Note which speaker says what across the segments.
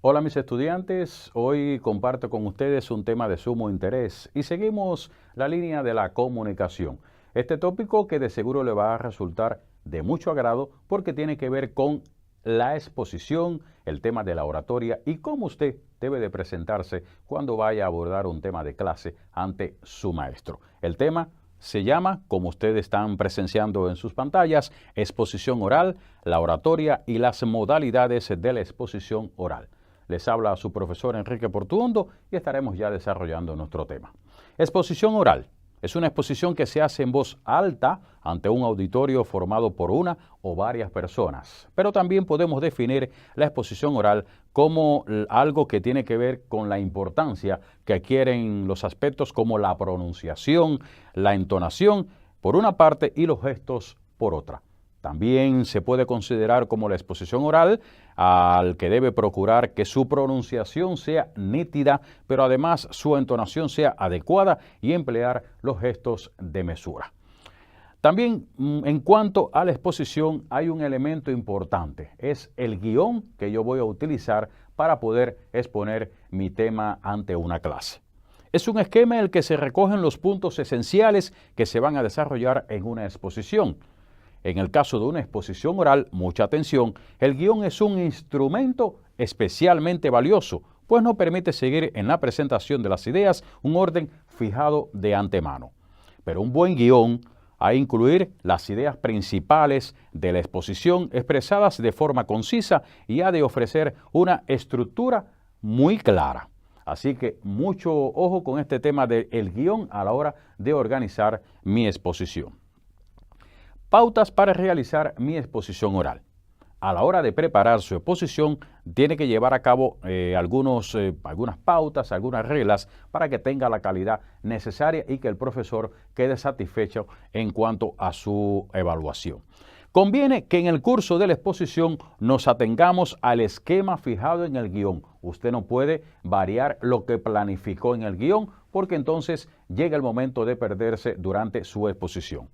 Speaker 1: Hola mis estudiantes, hoy comparto con ustedes un tema de sumo interés y seguimos la línea de la comunicación. Este tópico que de seguro le va a resultar de mucho agrado porque tiene que ver con la exposición, el tema de la oratoria y cómo usted debe de presentarse cuando vaya a abordar un tema de clase ante su maestro. El tema se llama, como ustedes están presenciando en sus pantallas, exposición oral, la oratoria y las modalidades de la exposición oral. Les habla su profesor Enrique Portuondo y estaremos ya desarrollando nuestro tema. Exposición oral. Es una exposición que se hace en voz alta ante un auditorio formado por una o varias personas. Pero también podemos definir la exposición oral como algo que tiene que ver con la importancia que adquieren los aspectos como la pronunciación, la entonación, por una parte, y los gestos, por otra. También se puede considerar como la exposición oral al que debe procurar que su pronunciación sea nítida, pero además su entonación sea adecuada y emplear los gestos de mesura. También en cuanto a la exposición hay un elemento importante, es el guión que yo voy a utilizar para poder exponer mi tema ante una clase. Es un esquema en el que se recogen los puntos esenciales que se van a desarrollar en una exposición. En el caso de una exposición oral, mucha atención, el guión es un instrumento especialmente valioso, pues nos permite seguir en la presentación de las ideas un orden fijado de antemano. Pero un buen guión ha de incluir las ideas principales de la exposición expresadas de forma concisa y ha de ofrecer una estructura muy clara. Así que mucho ojo con este tema del guión a la hora de organizar mi exposición. Pautas para realizar mi exposición oral. A la hora de preparar su exposición, tiene que llevar a cabo algunas pautas, algunas reglas para que tenga la calidad necesaria y que el profesor quede satisfecho en cuanto a su evaluación. Conviene que en el curso de la exposición nos atengamos al esquema fijado en el guión. Usted no puede variar lo que planificó en el guión porque entonces llega el momento de perderse durante su exposición.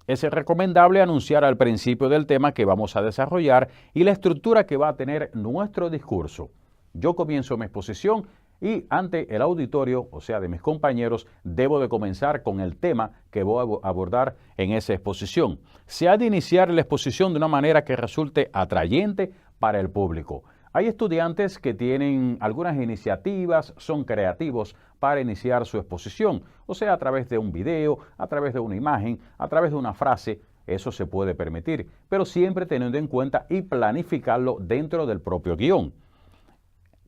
Speaker 1: Es recomendable anunciar al principio del tema que vamos a desarrollar y la estructura que va a tener nuestro discurso. Yo comienzo mi exposición y ante el auditorio, o sea, de mis compañeros, debo de comenzar con el tema que voy a abordar en esa exposición. Se ha de iniciar la exposición de una manera que resulte atrayente para el público. Hay estudiantes que tienen algunas iniciativas, son creativos para iniciar su exposición, o sea, a través de un video, a través de una imagen, a través de una frase, eso se puede permitir, pero siempre teniendo en cuenta y planificarlo dentro del propio guión.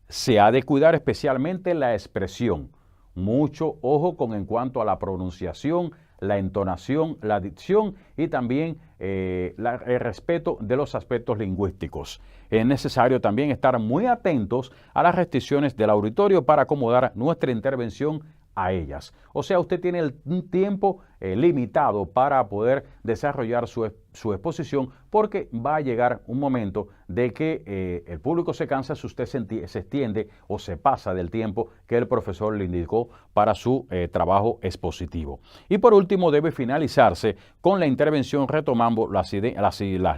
Speaker 1: Se ha de cuidar especialmente la expresión. Mucho ojo en cuanto a la pronunciación, la entonación, la dicción y también el respeto de los aspectos lingüísticos. Es necesario también estar muy atentos a las restricciones del auditorio para acomodar nuestra intervención a ellas. O sea, usted tiene un tiempo limitado para poder desarrollar su exposición porque va a llegar un momento de que el público se cansa si usted se extiende o se pasa del tiempo que el profesor le indicó para su trabajo expositivo. Y por último, debe finalizarse con la intervención retomando las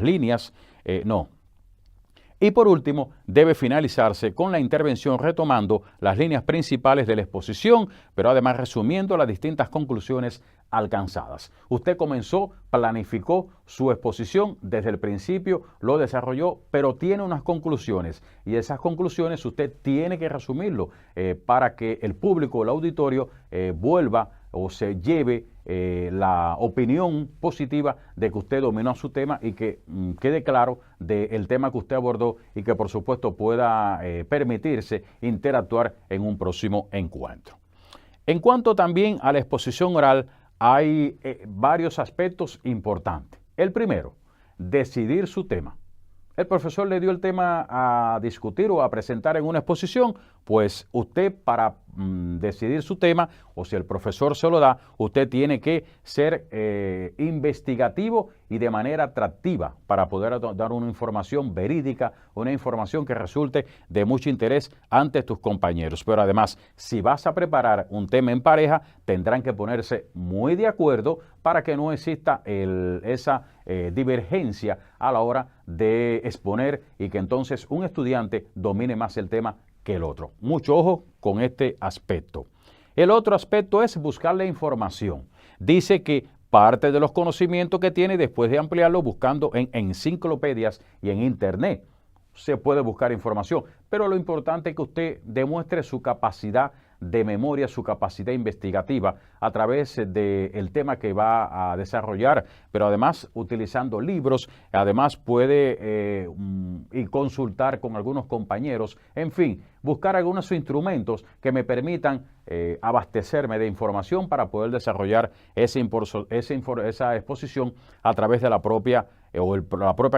Speaker 1: líneas, Y por último, debe finalizarse con la intervención retomando las líneas principales de la exposición, pero además resumiendo las distintas conclusiones alcanzadas. Usted comenzó, planificó su exposición desde el principio, lo desarrolló, pero tiene unas conclusiones y esas conclusiones usted tiene que resumirlo para que el público, el auditorio, vuelva o se lleve la opinión positiva de que usted dominó su tema y que quede claro del tema que usted abordó y que por supuesto pueda permitirse interactuar en un próximo encuentro. En cuanto también a la exposición oral, hay varios aspectos importantes. El primero, decidir su tema. El profesor le dio el tema a discutir o a presentar en una exposición, pues usted para decidir su tema o si el profesor se lo da, usted tiene que ser investigativo y de manera atractiva para poder dar una información verídica, una información que resulte de mucho interés ante tus compañeros. Pero además, si vas a preparar un tema en pareja, tendrán que ponerse muy de acuerdo para que no exista esa divergencia a la hora de exponer y que entonces un estudiante domine más el tema que el otro. Mucho ojo con este aspecto. El otro aspecto es buscar la información. Dice que parte de los conocimientos que tiene, después de ampliarlo buscando en enciclopedias y en internet, se puede buscar información, pero lo importante es que usted demuestre su capacidad de memoria, su capacidad investigativa a través del tema que va a desarrollar, pero además utilizando libros, además puede y consultar con algunos compañeros, en fin, buscar algunos instrumentos que me permitan abastecerme de información para poder desarrollar esa exposición a través de la propia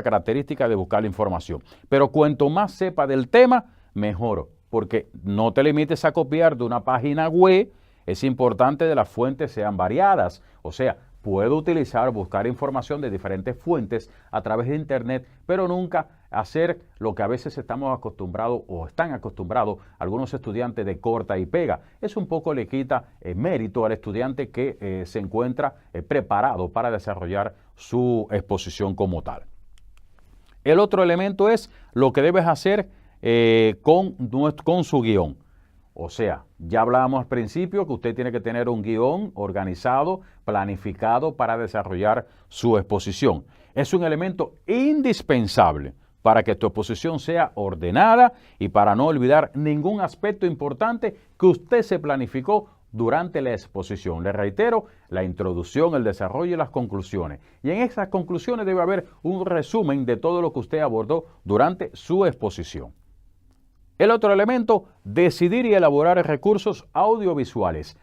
Speaker 1: característica de buscar la información. Pero cuanto más sepa del tema, mejor, porque no te limites a copiar de una página web, es importante que las fuentes sean variadas, o sea, puedo buscar información de diferentes fuentes a través de internet, pero nunca hacer lo que a veces estamos acostumbrados o están acostumbrados algunos estudiantes de corta y pega. Eso un poco le quita mérito al estudiante que se encuentra preparado para desarrollar su exposición como tal. El otro elemento es lo que debes hacer con su guión. O sea, ya hablábamos al principio que usted tiene que tener un guión organizado, planificado para desarrollar su exposición. Es un elemento indispensable para que tu exposición sea ordenada y para no olvidar ningún aspecto importante que usted se planificó durante la exposición. Le reitero, la introducción, el desarrollo y las conclusiones. Y en esas conclusiones debe haber un resumen de todo lo que usted abordó durante su exposición. El otro elemento, decidir y elaborar recursos audiovisuales.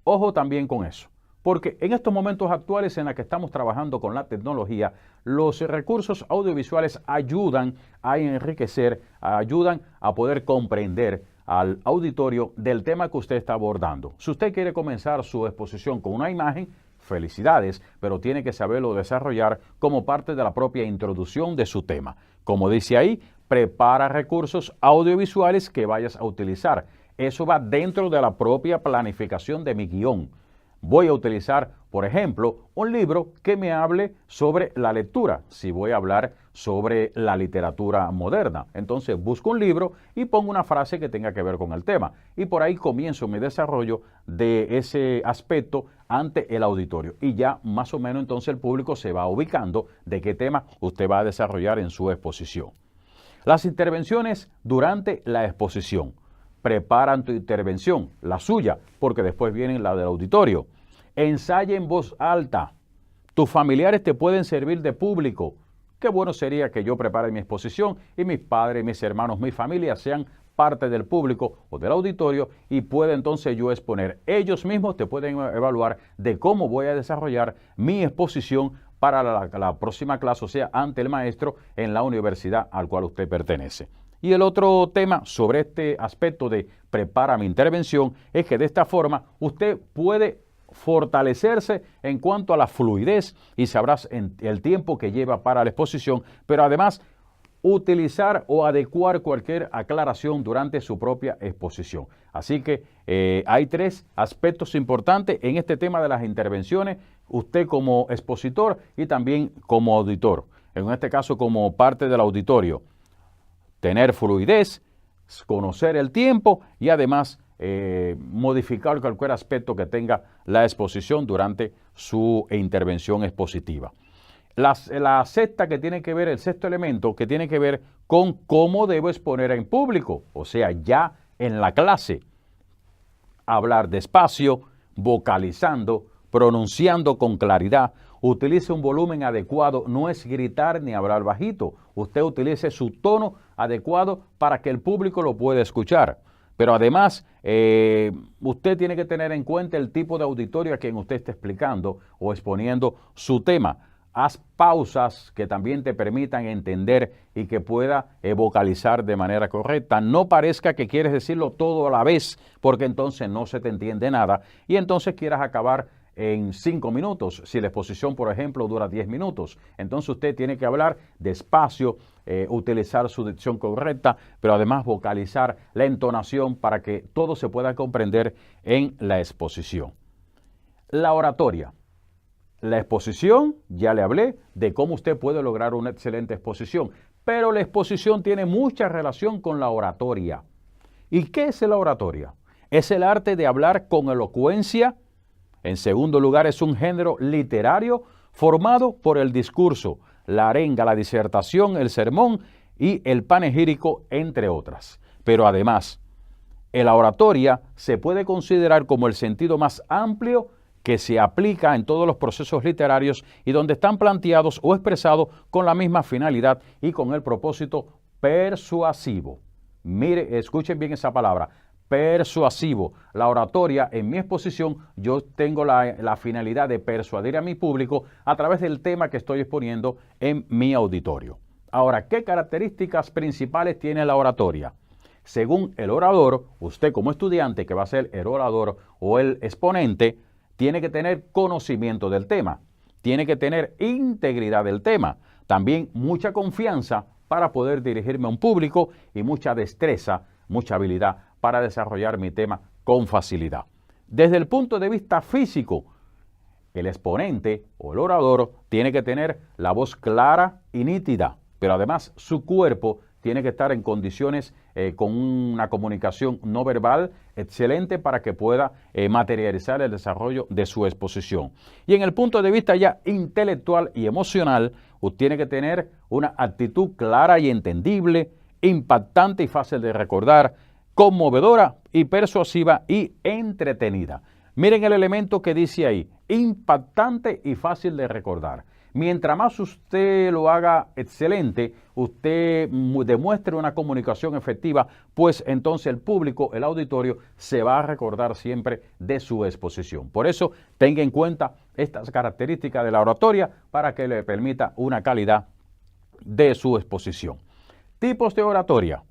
Speaker 1: Ojo también con eso, porque en estos momentos actuales en los que estamos trabajando con la tecnología, los recursos audiovisuales ayudan a enriquecer, ayudan a poder comprender al auditorio del tema que usted está abordando. Si usted quiere comenzar su exposición con una imagen, felicidades, pero tiene que saberlo desarrollar como parte de la propia introducción de su tema. Como dice ahí, prepara recursos audiovisuales que vayas a utilizar. Eso va dentro de la propia planificación de mi guión. Voy a utilizar, por ejemplo, un libro que me hable sobre la lectura, si voy a hablar sobre la literatura moderna. Entonces busco un libro y pongo una frase que tenga que ver con el tema. Y por ahí comienzo mi desarrollo de ese aspecto ante el auditorio. Y ya más o menos entonces el público se va ubicando de qué tema usted va a desarrollar en su exposición. Las intervenciones durante la exposición. Preparan tu intervención, la suya, porque después viene la del auditorio. Ensaya en voz alta. Tus familiares te pueden servir de público. Qué bueno sería que yo prepare mi exposición y mis padres, mis hermanos, mi familia sean parte del público o del auditorio y pueda entonces yo exponer. Ellos mismos te pueden evaluar de cómo voy a desarrollar mi exposición para la próxima clase, o sea, ante el maestro en la universidad al cual usted pertenece. Y el otro tema sobre este aspecto de prepara mi intervención es que de esta forma usted puede fortalecerse en cuanto a la fluidez y sabrás el tiempo que lleva para la exposición, pero además utilizar o adecuar cualquier aclaración durante su propia exposición. Así que hay tres aspectos importantes en este tema de las intervenciones, usted como expositor y también como auditor, en este caso como parte del auditorio. Tener fluidez, conocer el tiempo y además modificar cualquier aspecto que tenga la exposición durante su intervención expositiva. La sexta que tiene que ver, el sexto elemento que tiene que ver con cómo debo exponer en público, o sea, ya en la clase. Hablar despacio, vocalizando, pronunciando con claridad. Utilice un volumen adecuado, no es gritar ni hablar bajito. Usted utilice su tono adecuado para que el público lo pueda escuchar. Pero además, usted tiene que tener en cuenta el tipo de auditorio a quien usted está explicando o exponiendo su tema. haz pausas que también te permitan entender y que pueda vocalizar de manera correcta. No parezca que quieres decirlo todo a la vez, porque entonces no se te entiende nada y entonces quieras acabar en 5 minutos. Si la exposición, por ejemplo, dura 10 minutos, entonces usted tiene que hablar despacio, utilizar su dicción correcta, pero además vocalizar la entonación para que todo se pueda comprender en la exposición. La oratoria. La exposición, ya le hablé de cómo usted puede lograr una excelente exposición, pero la exposición tiene mucha relación con la oratoria. ¿Y qué es la oratoria? Es el arte de hablar con elocuencia. En segundo lugar, es un género literario formado por el discurso, la arenga, la disertación, el sermón y el panegírico, entre otras. Pero además, la oratoria se puede considerar como el sentido más amplio que se aplica en todos los procesos literarios y donde están planteados o expresados con la misma finalidad y con el propósito persuasivo. Mire, escuchen bien esa palabra, persuasivo. La oratoria, en mi exposición, yo tengo la finalidad de persuadir a mi público a través del tema que estoy exponiendo en mi auditorio. Ahora, ¿qué características principales tiene la oratoria? Según el orador, usted como estudiante que va a ser el orador o el exponente, tiene que tener conocimiento del tema, tiene que tener integridad del tema, también mucha confianza para poder dirigirme a un público y mucha destreza, mucha habilidad para desarrollar mi tema con facilidad. Desde el punto de vista físico, el exponente o el orador tiene que tener la voz clara y nítida, pero además su cuerpo tiene que estar en condiciones con una comunicación no verbal excelente para que pueda materializar el desarrollo de su exposición. Y en el punto de vista ya intelectual y emocional, usted tiene que tener una actitud clara y entendible, impactante y fácil de recordar, conmovedora y persuasiva y entretenida. Miren el elemento que dice ahí, impactante y fácil de recordar. Mientras más usted lo haga excelente, usted demuestre una comunicación efectiva, pues entonces el público, el auditorio, se va a recordar siempre de su exposición. Por eso, tenga en cuenta estas características de la oratoria para que le permita una calidad de su exposición. Tipos de oratoria.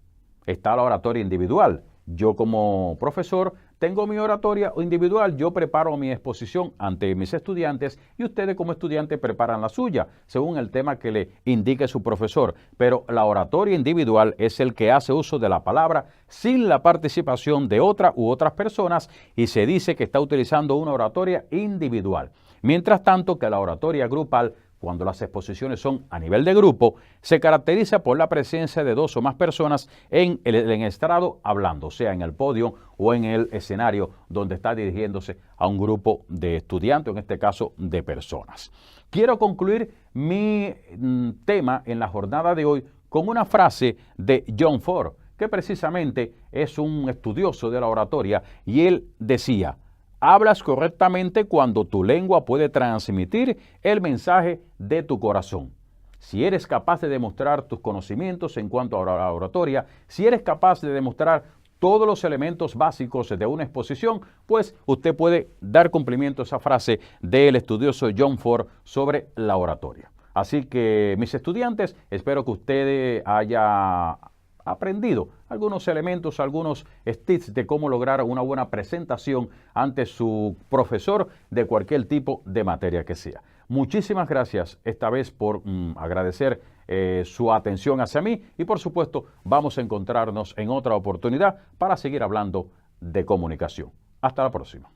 Speaker 1: Está la oratoria individual. Yo como profesor tengo mi oratoria individual, yo preparo mi exposición ante mis estudiantes y ustedes como estudiantes preparan la suya, según el tema que le indique su profesor. Pero la oratoria individual es el que hace uso de la palabra sin la participación de otra u otras personas y se dice que está utilizando una oratoria individual. Mientras tanto que la oratoria grupal, cuando las exposiciones son a nivel de grupo, se caracteriza por la presencia de 2 o más personas en el estrado hablando, sea en el podio o en el escenario donde está dirigiéndose a un grupo de estudiantes, en este caso de personas. Quiero concluir mi tema en la jornada de hoy con una frase de John Ford, que precisamente es un estudioso de la oratoria, y él decía: hablas correctamente cuando tu lengua puede transmitir el mensaje de tu corazón. Si eres capaz de demostrar tus conocimientos en cuanto a la oratoria, si eres capaz de demostrar todos los elementos básicos de una exposición, pues usted puede dar cumplimiento a esa frase del estudioso John Ford sobre la oratoria. Así que, mis estudiantes, espero que usted haya aprendido algunos elementos, algunos tips de cómo lograr una buena presentación ante su profesor de cualquier tipo de materia que sea. Muchísimas gracias esta vez por agradecer su atención hacia mí y por supuesto vamos a encontrarnos en otra oportunidad para seguir hablando de comunicación. Hasta la próxima.